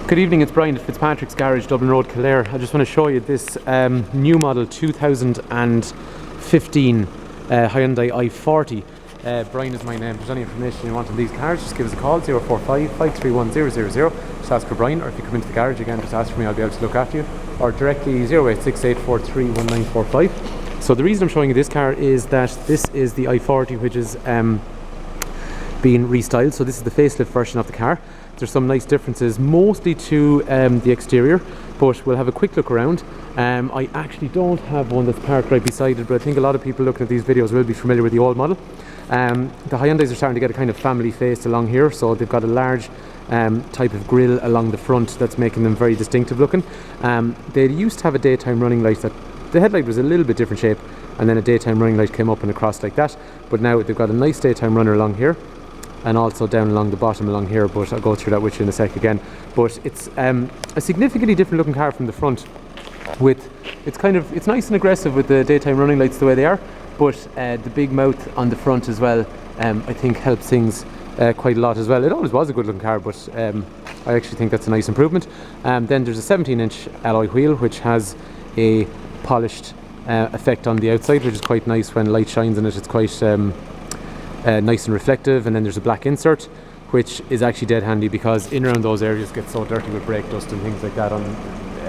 Good evening, it's Brian at Fitzpatrick's Garage, Dublin Road, Kildare. I just want to show you this new model 2015 Hyundai i40. Brian is my name. If there's any information you want on these cars, just give us a call, 045 531 000. Just ask for Brian, or if you come into the garage again, just ask for me, I'll be able to look after you. Or directly 08684311945. So the reason I'm showing you this car is that this is the i40, which is being restyled. So this is the facelift version of the car. There's some nice differences, mostly to the exterior, but we'll have a quick look around. I actually don't have one that's parked right beside it, but I think a lot of people looking at these videos will be familiar with the old model. The Hyundais are starting to get a kind of family face along here, so they've got a large type of grille along the front that's making them very distinctive looking. They used to have a daytime running light that the headlight was a little bit different shape, and then a daytime running light came up and across like that, but now they've got a nice daytime runner along here and also down along the bottom along here, but I'll go through that with you in a sec again. But it's a significantly different looking car from the front. It's nice and aggressive with the daytime running lights the way they are, but the big mouth on the front as well I think helps things quite a lot as well. It always was a good looking car, but I actually think that's a nice improvement. Then there's a 17-inch alloy wheel which has a polished effect on the outside, which is quite nice. When light shines on it, it's quite nice and reflective. And then there's a black insert, which is actually dead handy because in around those areas get so dirty with brake dust and things like that on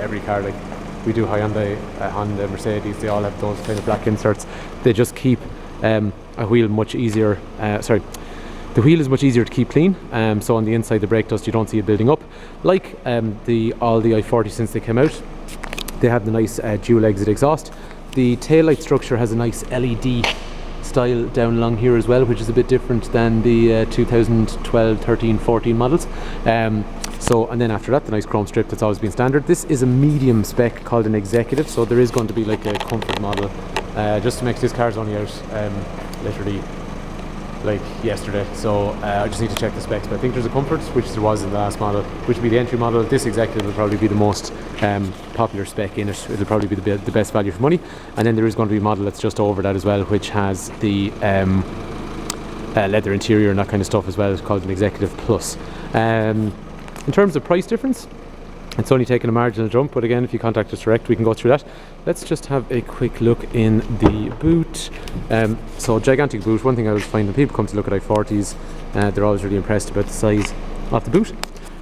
every car. Like we do Hyundai, Honda, Mercedes, they all have those kind of black inserts. They just keep a wheel much easier. The wheel is much easier to keep clean, so on the inside the brake dust you don't see it building up. Like all the i40 since they came out, they have the nice dual exit exhaust. The taillight structure has a nice LED style down along here as well, which is a bit different than the 2012, 13, 14 models. And then after that, the nice chrome strip that's always been standard. This is a medium spec called an executive, so there is going to be like a comfort model. Just to make this car's only out literally like yesterday, so I just need to check the specs, but I think there's a comfort, which there was in the last model, which will be the entry model. This executive will probably be the most popular spec in it. It'll probably be the best value for money. And then there is going to be a model that's just over that as well, which has the leather interior and that kind of stuff as well. It's called an executive plus. In terms of price difference, it's only taken a marginal jump, but again, if you contact us direct, we can go through that. Let's just have a quick look in the boot. So gigantic boot. One thing I always find when people come to look at i40s, they're always really impressed about the size of the boot.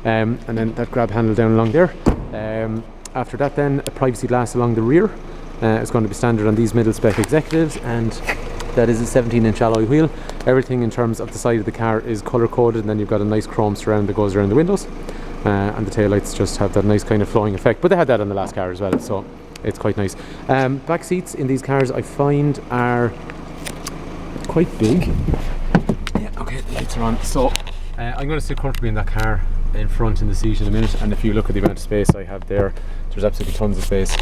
And then that grab handle down along there. After that then, a privacy glass along the rear. It's going to be standard on these middle spec executives, and that is a 17-inch alloy wheel. Everything in terms of the side of the car is colour coded, and then you've got a nice chrome surround that goes around the windows. And the taillights just have that nice kind of flowing effect, but they had that on the last car as well, so it's quite nice. Back seats in these cars I find are quite big. Yeah, okay, the lights are on. So I'm going to sit comfortably in that car in front in the seat in a minute, and if you look at the amount of space I have there, there's absolutely tons of space.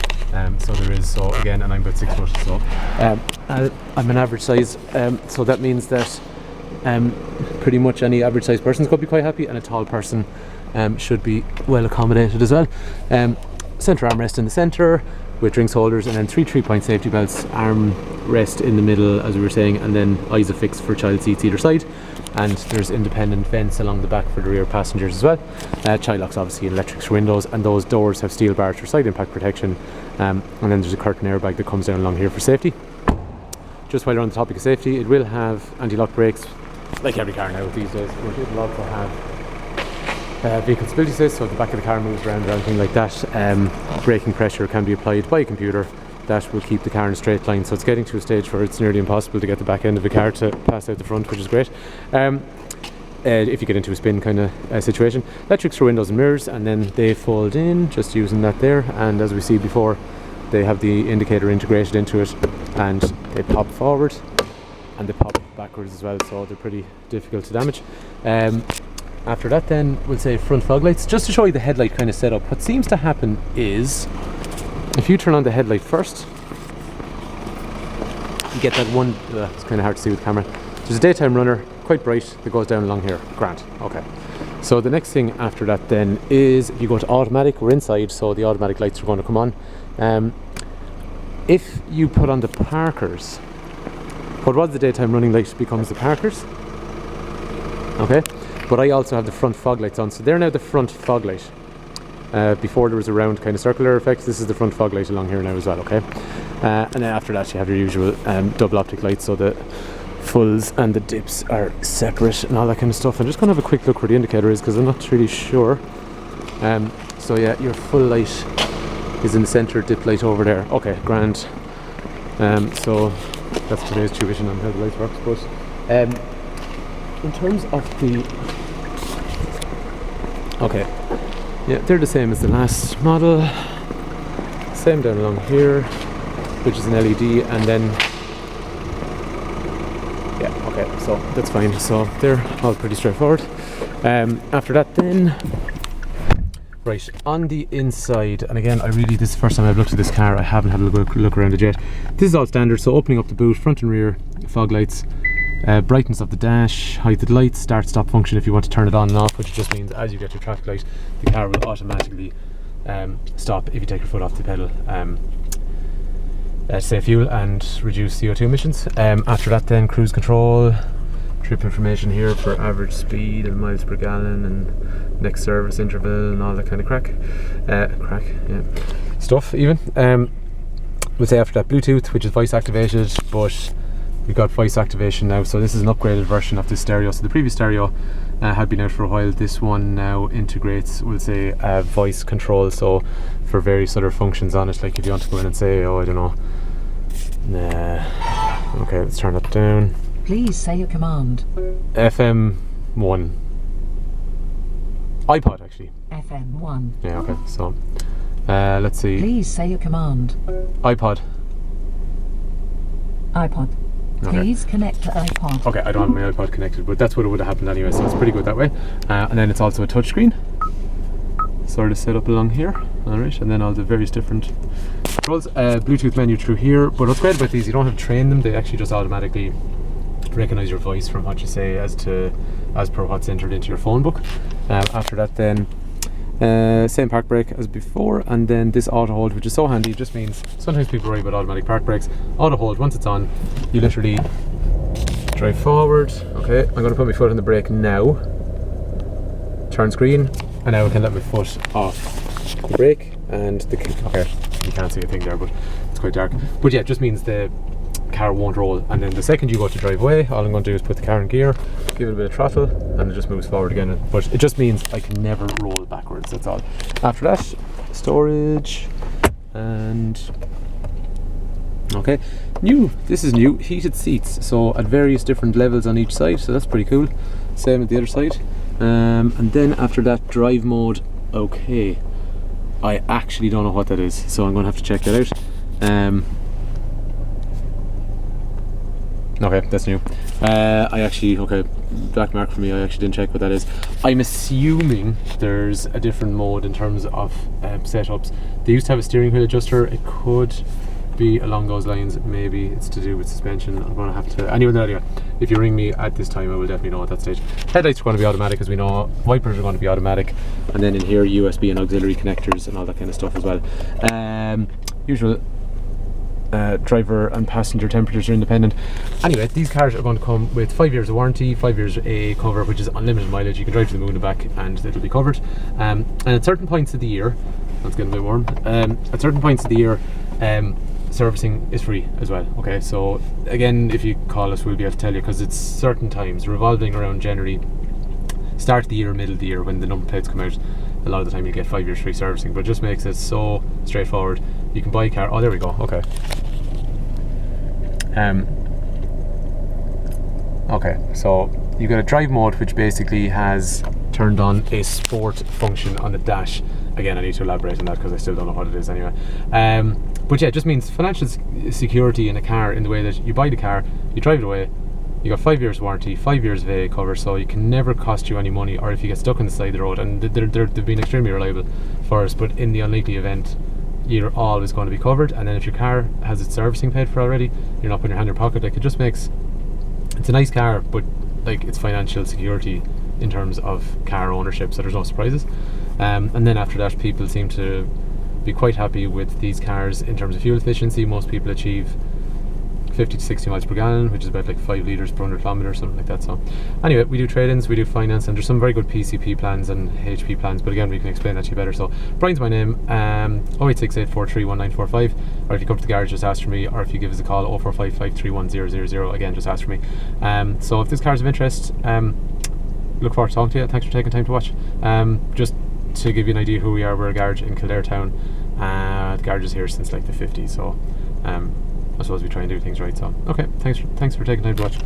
So there is, so again, and I'm about 6 foot, so I'm an average size, so that means that pretty much any average size person could be quite happy, and a tall person should be well accommodated as well. Centre armrest in the centre with drinks holders, and then 3-point safety belts, arm rest in the middle as we were saying, and then ISOFIX for child seats either side. And there's independent vents along the back for the rear passengers as well. Child locks obviously, electrics for windows, and those doors have steel bars for side impact protection. And then there's a curtain airbag that comes down along here for safety. Just while we're on the topic of safety, it will have anti-lock brakes like every car now these days, but it will also have vehicle stability assist, so if the back of the car moves around or anything like that, braking pressure can be applied by a computer that will keep the car in a straight line. So it's getting to a stage where it's nearly impossible to get the back end of a car to pass out the front, which is great. If you get into a spin kind of situation. Electrics for windows and mirrors, and then they fold in, just using that there, and as we see before, they have the indicator integrated into it, and they pop forward and they pop backwards as well, so they're pretty difficult to damage. After that then, we'll say front fog lights. Just to show you the headlight kind of setup, what seems to happen is, if you turn on the headlight first, you get that one, it's kind of hard to see with the camera, there's a daytime runner, quite bright, that goes down along here. Grand, okay. So the next thing after that then is, if you go to automatic, we're inside, so the automatic lights are going to come on. If you put on the parkers, what was the daytime running light becomes the parkers. Okay. But I also have the front fog lights on, so they're now the front fog light. Before there was a round kind of circular effect. This is the front fog light along here now as well, okay? And then after that you have your usual double optic lights, so the fulls and the dips are separate and all that kind of stuff. I'm just going to have a quick look where the indicator is because I'm not really sure. So yeah, your full light is in the centre, dip light over there. Okay, grand. So that's today's tuition on how the light works. But in terms of the... Okay, yeah, they're the same as the last model. Same down along here, which is an LED, and then... Yeah, okay, so that's fine. So they're all pretty straightforward. After that then... Right, on the inside, and again, this is the first time I've looked at this car, I haven't had a look around it yet. This is all standard, so opening up the boot, front and rear, fog lights, brightness of the dash, height of the lights, start stop function if you want to turn it on and off, which just means as you get your traffic light, the car will automatically stop if you take your foot off the pedal to save fuel and reduce CO2 emissions. After that then, cruise control, trip information here for average speed and miles per gallon and next service interval and all that kind of stuff even. We'll say after that Bluetooth, which is voice activated, but we've got voice activation now, so this is an upgraded version of this stereo. So the previous stereo had been out for a while. This one now integrates, we'll say, voice control, so for various other functions on it, like if you want to go in and say, oh, I don't know, okay, let's turn that down. Please say your command. FM 1. iPod actually. FM 1. Yeah, okay, so let's see. Please say your command. iPod. iPod. Okay. Please connect to iPod. Okay, I don't have my iPod connected, but that's what it would have happened anyway, so it's pretty good that way. And then it's also a touchscreen, sort of set up along here. Alright, and then all the various different controls. Bluetooth menu through here, but what's great about these, you don't have to train them, they actually just automatically recognize your voice from what you say as per what's entered into your phone book. After that then, same park brake as before, and then this auto hold, which is so handy. It just means sometimes people worry about automatic park brakes. Auto hold, once it's on, you literally drive forward. Okay, I'm going to put my foot on the brake now, turn screen, and now I can let my foot off the brake and the okay, you can't see a thing there, but it's quite dark. But yeah, it just means the car won't roll, and then the second you go to drive away, all I'm going to do is put the car in gear, give it a bit of throttle, and it just moves forward again. But it just means I can never roll backwards, that's all. After that, storage, and okay, this is new, heated seats, so at various different levels on each side, so that's pretty cool. Same at the other side. And then after that, drive mode. Okay, I actually don't know what that is, so I'm going to have to check that out. Okay, that's new. Okay, black mark for me, I actually didn't check what that is. I'm assuming there's a different mode in terms of setups. They used to have a steering wheel adjuster, it could be along those lines, maybe it's to do with suspension. I'm going to have to, anyway, if you ring me at this time I will definitely know at that stage. Headlights are going to be automatic, as we know, wipers are going to be automatic, and then in here USB and auxiliary connectors and all that kind of stuff as well. Usual driver and passenger temperatures are independent. Anyway, these cars are going to come with 5 years of warranty, 5 years a cover, which is unlimited mileage. You can drive to the moon and back and it'll be covered. And at certain points of the year, it's getting a bit warm, at certain points of the year, servicing is free as well. Okay, so again, if you call us, we'll be able to tell you, because it's certain times revolving around January, start of the year, middle of the year, when the number plates come out. A lot of the time you get 5 years free servicing, but it just makes it so straightforward. You can buy a car. Oh, there we go. Okay. Okay, so you got a drive mode, which basically has turned on a sport function on the dash. Again, I need to elaborate on that because I still don't know what it is anyway. But yeah, it just means financial security in a car, in the way that you buy the car, you drive it away, you got 5 years warranty, 5 years of AA cover, so it can never cost you any money, or if you get stuck on the side of the road, and they've been extremely reliable for us, but in the unlikely event, you're always going to be covered. And then if your car has its servicing paid for already, you're not putting your hand in your pocket. Like, it just makes, it's a nice car, but like, it's financial security in terms of car ownership, so there's no surprises. And then after that, people seem to be quite happy with these cars in terms of fuel efficiency. Most people achieve 50 to 60 miles per gallon, which is about like 5 litres per 100 kilometres, something like that. So anyway, we do trade-ins, we do finance, and there's some very good PCP plans and HP plans, but again, we can explain that to you better. So Brian's my name, 08684319945, or if you come to the garage, just ask for me, or if you give us a call, 0455310000, again, just ask for me. So if this car's of interest, look forward to talking to you. Thanks for taking time to watch. Just to give you an idea who we are, we're a garage in Kildare town. The garage is here since like the 50s, so I suppose we try and do things right. So okay, thanks for taking time to watch.